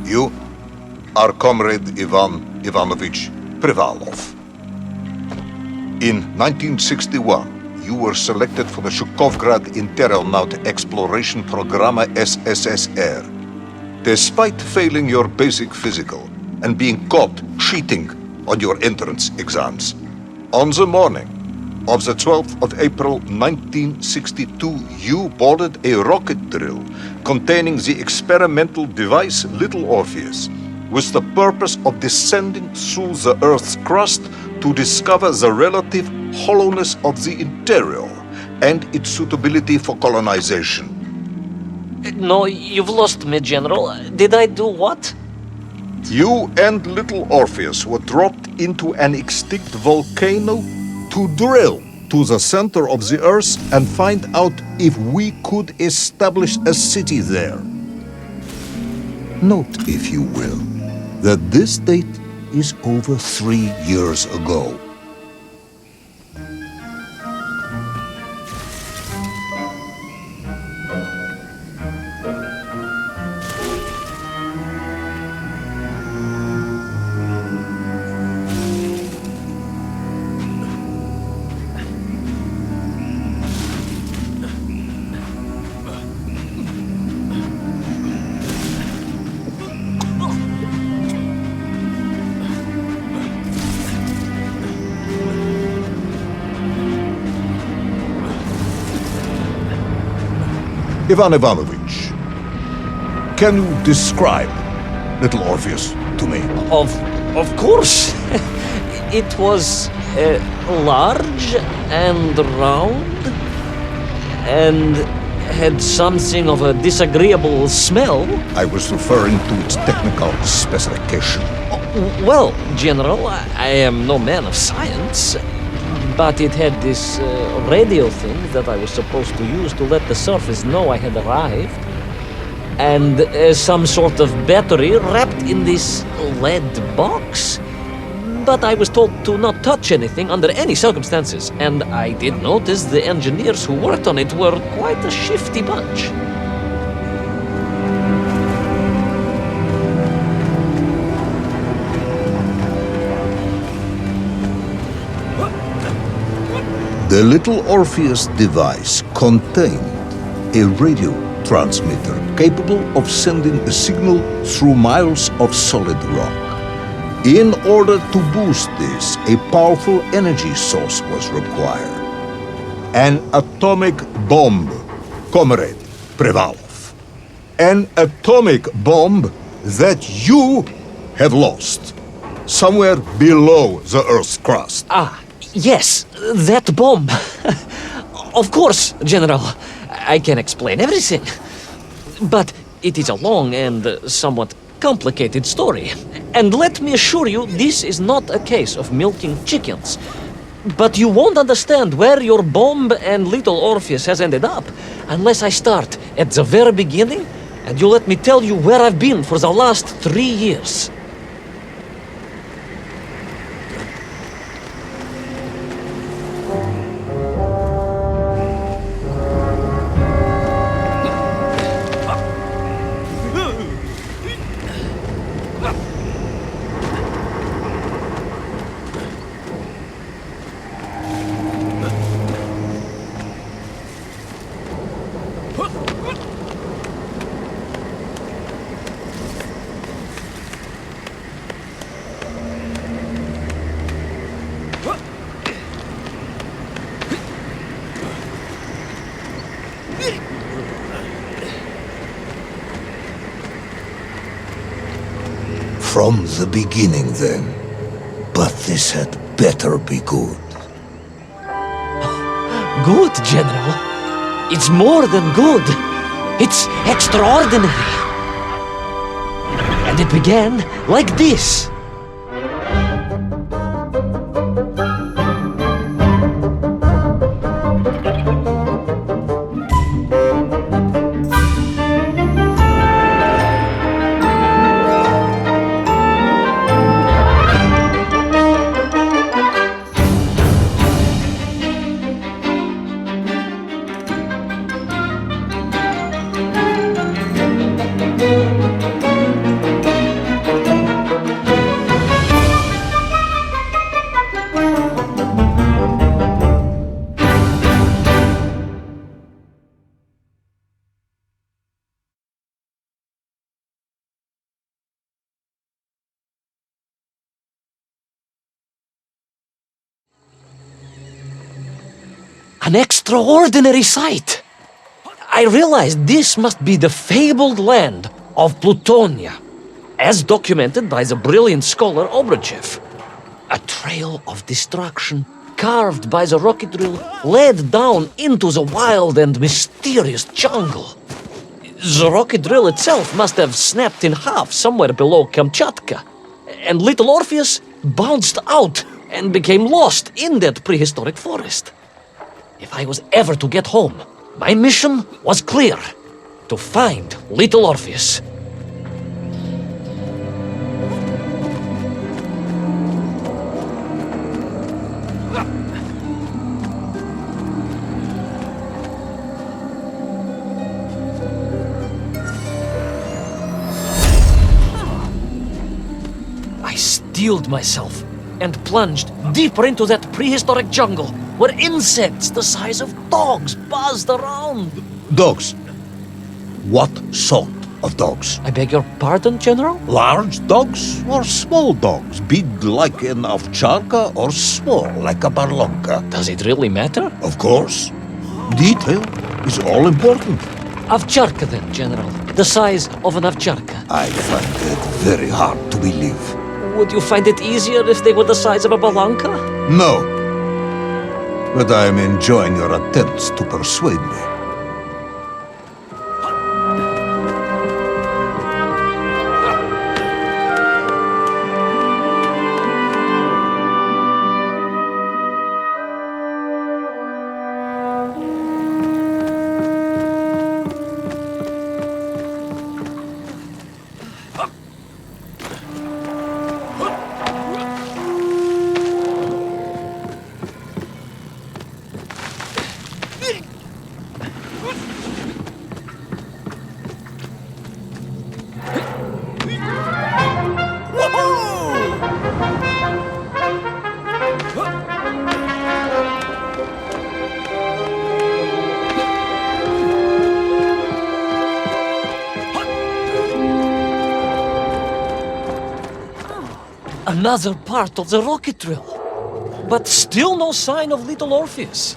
You are Comrade Ivan Ivanovich Privalov. In 1961, you were selected for the Shukovgrad Internaut Exploration Program SSSR. Despite failing your basic physical and being caught cheating on your entrance exams, on the morning of the 12th of April 1962, you boarded a rocket drill containing the experimental device Little Orpheus, with the purpose of descending through the Earth's crust to discover the relative hollowness of the interior and its suitability for colonization. No, you've lost me, General. Did I do what? You and Little Orpheus were dropped into an extinct volcano to drill to the center of the Earth and find out if we could establish a city there. Note, if you will, that this date is over 3 years ago. Ivan Ivanovich, can you describe Little Orpheus to me? Of course. It was large and round and had something of a disagreeable smell. I was referring to its technical specification. Well, General, I am no man of science, but it had this radio thing that I was supposed to use to let the surface know I had arrived, and some sort of battery wrapped in this lead box. But I was told to not touch anything under any circumstances, and I did notice the engineers who worked on it were quite a shifty bunch. The Little Orpheus device contained a radio transmitter capable of sending a signal through miles of solid rock. In order to boost this, a powerful energy source was required. An atomic bomb, Comrade Privalov. An atomic bomb that you have lost somewhere below the Earth's crust. Yes, that bomb. Of course, General. I can explain everything. But it is a long and somewhat complicated story. And let me assure you, this is not a case of milking chickens. But you won't understand where your bomb and Little Orpheus has ended up unless I start at the very beginning and you let me tell you where I've been for the last 3 years. From the beginning, then. But this had better be good. Good, General. It's more than good. It's extraordinary. And it began like this. An extraordinary sight. I realized this must be the fabled land of Plutonia, as documented by the brilliant scholar Obruchev. A trail of destruction carved by the rocket drill led down into the wild and mysterious jungle. The rocket drill itself must have snapped in half somewhere below Kamchatka, and Little Orpheus bounced out and became lost in that prehistoric forest. If I was ever to get home, my mission was clear: to find Little Orpheus. I steeled myself and plunged deeper into that prehistoric jungle where insects the size of dogs buzzed around. Dogs? What sort of dogs? I beg your pardon, General? Large dogs or small dogs? Big like an ovcharka or small like a barlonka? Does it really matter? Of course. Detail is all important. Ovcharka then, General. The size of an ovcharka. I find it very hard to believe. Would you find it easier if they were the size of a balanka? No. But I am enjoying your attempts to persuade me. Another part of the rocket drill. But still no sign of Little Orpheus.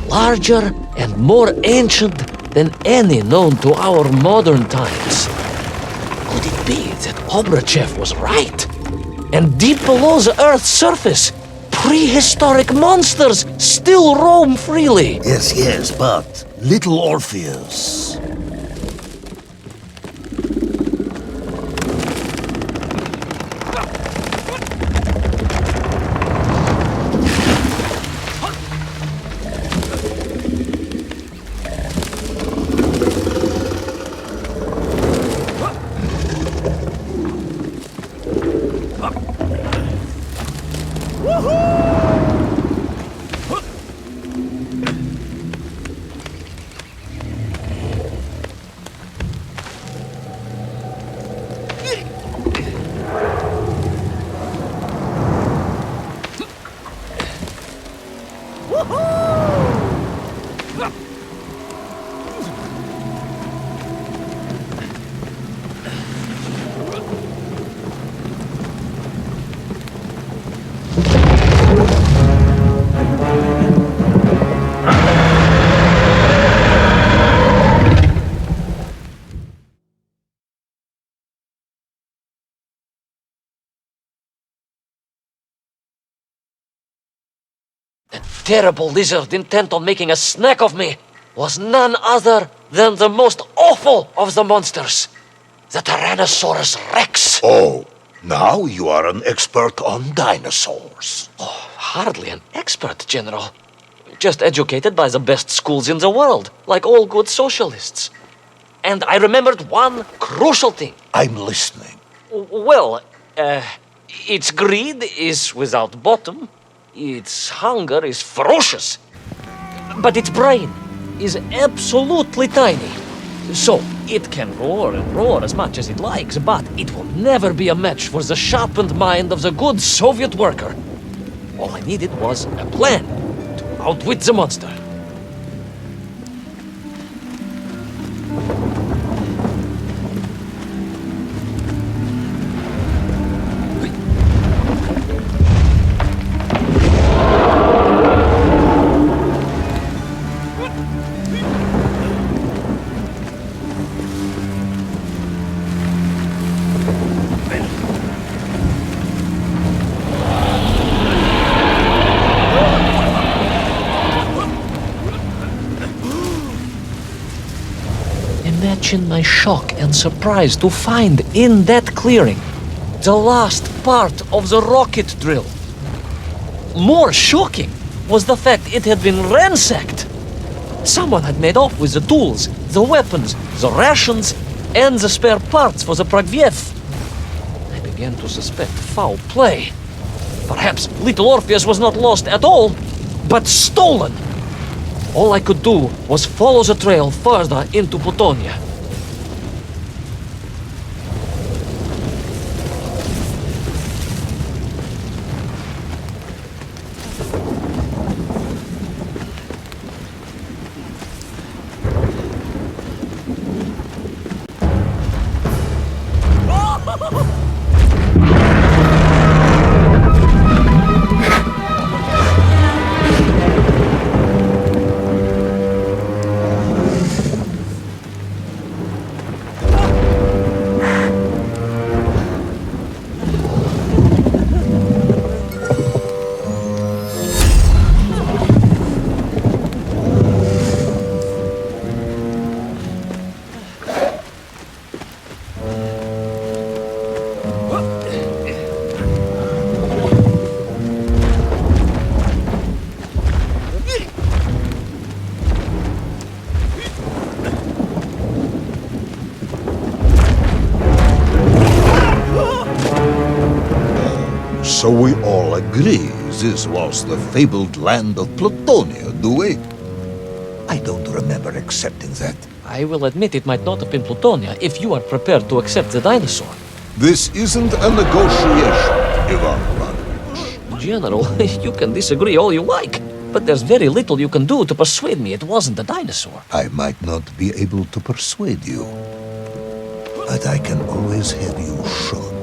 Larger and more ancient than any known to our modern times. Could it be that Obruchev was right? And deep below the Earth's surface, prehistoric monsters still roam freely? Yes, but Little Orpheus. terrible lizard intent on making a snack of me was none other than the most awful of the monsters, the Tyrannosaurus Rex. Oh, now you are an expert on dinosaurs. Hardly an expert, General. Just educated by the best schools in the world, like all good socialists. And I remembered one crucial thing. I'm listening. Well, its greed is without bottom, its hunger is ferocious, but its brain is absolutely tiny. So, it can roar and roar as much as it likes, but it will never be a match for the sharpened mind of the good Soviet worker. All I needed was a plan to outwit the monster. Imagine my shock and surprise to find in that clearing the last part of the rocket drill. More shocking was the fact it had been ransacked. Someone had made off with the tools, the weapons, the rations, and the spare parts for the Pragviev. I began to suspect foul play. Perhaps Little Orpheus was not lost at all, but stolen. All I could do was follow the trail further into Plutonia. So we all agree this was the fabled land of Plutonia, do we? I don't remember accepting that. I will admit it might not have been Plutonia if you are prepared to accept the dinosaur. This isn't a negotiation, Ivan Ivanovich. General, you can disagree all you like, but there's very little you can do to persuade me it wasn't a dinosaur. I might not be able to persuade you, but I can always have you shot.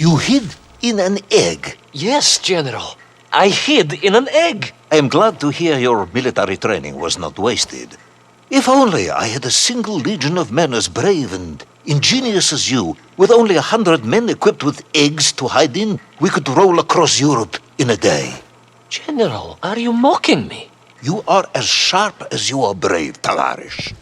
You hid in an egg. Yes, General. I hid in an egg. I am glad to hear your military training was not wasted. If only I had a single legion of men as brave and ingenious as you, with only 100 men equipped with eggs to hide in, we could roll across Europe in a day. General, are you mocking me? You are as sharp as you are brave, Tavarish.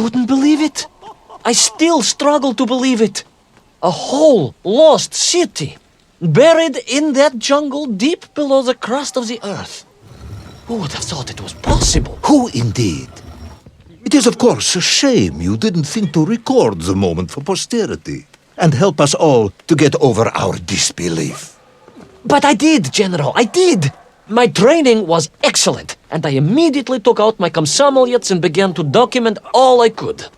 Couldn't believe it. I still struggle to believe it. A whole lost city, buried in that jungle deep below the crust of the earth. Who would have thought it was possible? Who indeed? It is of course a shame you didn't think to record the moment for posterity and help us all to get over our disbelief. But I did, General, I did. My training was excellent, and I immediately took out my comsomolets and began to document all I could.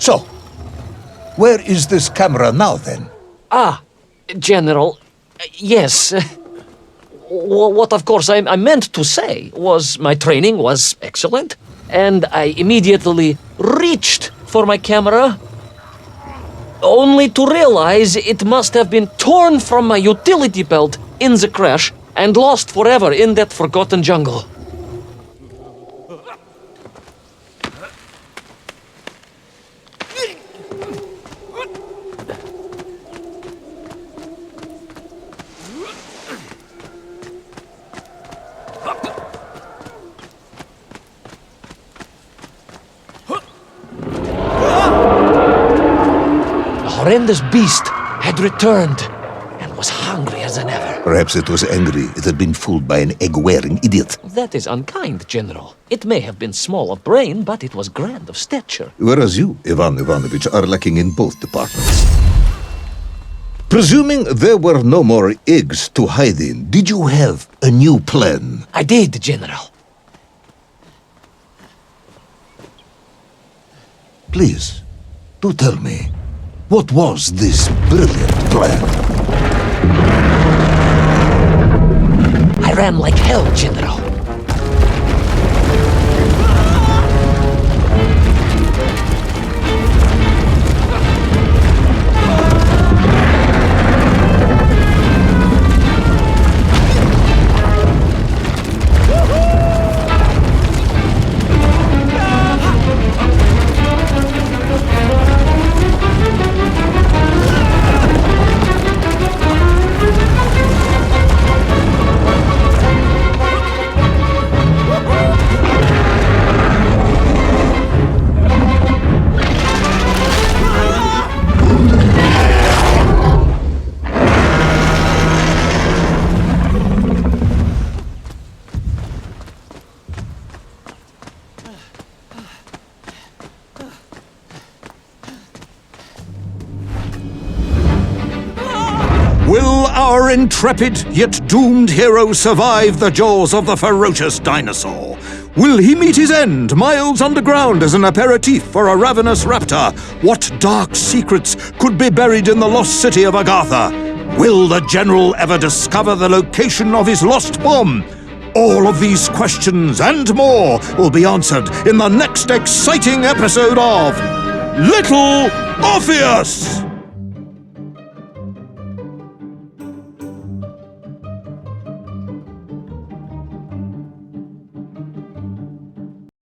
So, where is this camera now then? General, yes. What of course I meant to say was my training was excellent, and I immediately reached for my camera, only to realize it must have been torn from my utility belt in the crash and lost forever in that forgotten jungle. The horrendous beast had returned and was hungrier than ever. Perhaps it was angry it had been fooled by an egg-wearing idiot. That is unkind, General. It may have been small of brain, but it was grand of stature. Whereas you, Ivan Ivanovich, are lacking in both departments. Presuming there were no more eggs to hide in, did you have a new plan? I did, General. Please, do tell me, what was this brilliant plan? I ran like hell, General. Will our intrepid yet doomed hero survive the jaws of the ferocious dinosaur? Will he meet his end miles underground as an aperitif for a ravenous raptor? What dark secrets could be buried in the lost city of Agatha? Will the general ever discover the location of his lost bomb? All of these questions and more will be answered in the next exciting episode of Little Orpheus!